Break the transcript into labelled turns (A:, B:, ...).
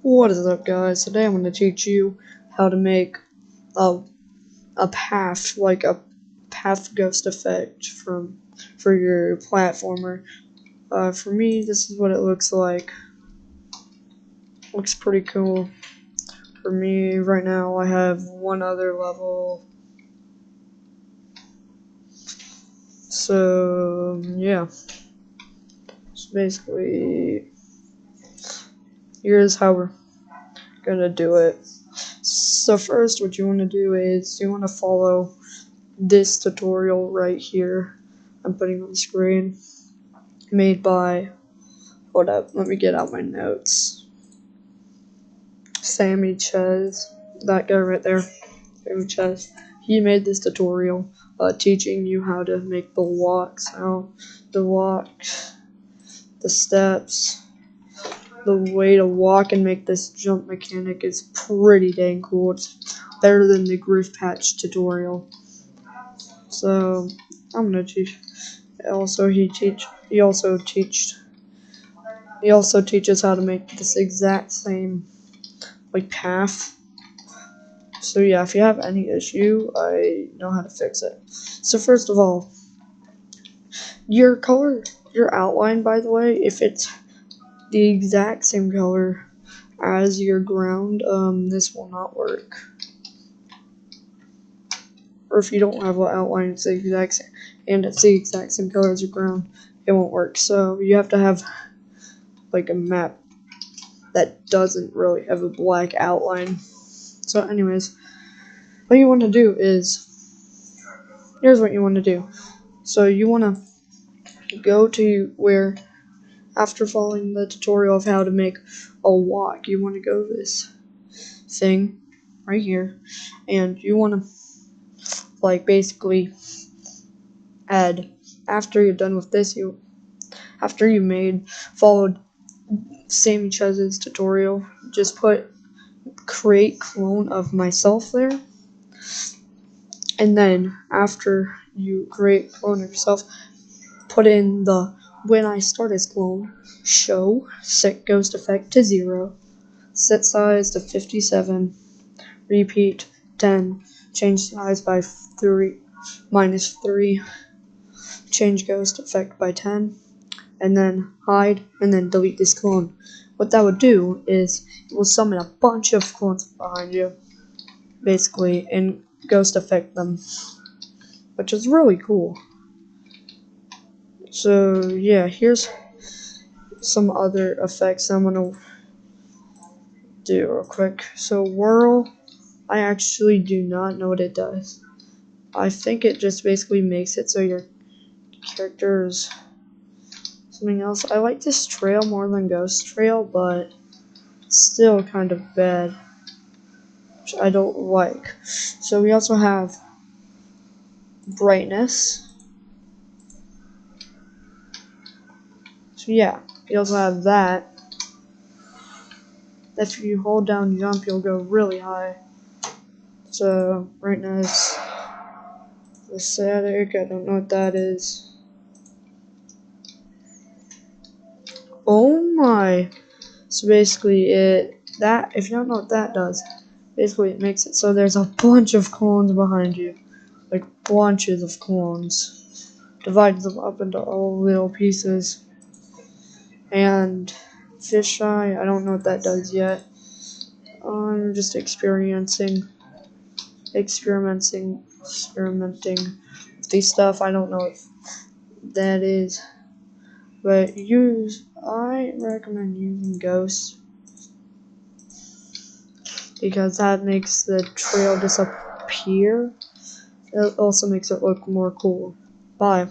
A: What is up, guys? Today I'm going to teach you how to make a path, like a path ghost effect for your platformer. For me, this is what it looks like. Looks pretty cool. For me, right now, I have one other level. So yeah, so basically, here's how we're gonna do it. So first, what you want to do is you want to follow this tutorial right here. I'm putting on the screen. Made by, hold up, let me get out my notes. Sammy Ches, that guy right there, Sammy Ches. He made this tutorial teaching you how to make the walks, the steps, the way to walk and make this jump mechanic is pretty dang cool. It's better than the Groove Patch tutorial. So I'm gonna teach. He also teaches how to make this exact same like path. So yeah, if you have any issue, I know how to fix it. So first of all, your outline, by the way, if it's the exact same color as your ground, this will not work. Or if you don't have an outline, it's the exact same, and it's the exact same color as your ground, it won't work. So you have to have like a map that doesn't really have a black outline. So anyways, what you want to do is, here's what you want to do. So you want to go to where, after following the tutorial of how to make a walk, you want to go to this thing right here, and you want to like basically add, after you're done with this, after you followed Sammy Chez's tutorial, just put create clone of myself there. And then after you create clone of yourself, put in the when I start as clone, show set ghost effect to 0, set size to 57, repeat 10, change size by 3 minus 3, change ghost effect by 10, and then hide, and then delete this clone. What that would do is it will summon a bunch of clones behind you, basically, and ghost effect them, which is really cool. So yeah, here's some other effects I'm gonna do real quick. So whirl, I actually do not know what it does. I think it just basically makes it so your character is something else. I like this trail more than Ghost Trail, but still kind of bad, which I don't like. So we also have brightness. So yeah, you also have that. If you hold down jump, you'll go really high. So brightness, the static, I don't know what that is. Oh my! So basically, if you don't know what that does, basically it makes it so there's a bunch of clones behind you, like bunches of clones. Divides them up into all little pieces. And fisheye, I don't know what that does yet. I'm just experimenting with these stuff. I don't know if that is, but I recommend using Ghost because that makes the trail disappear. It also makes it look more cool. Bye.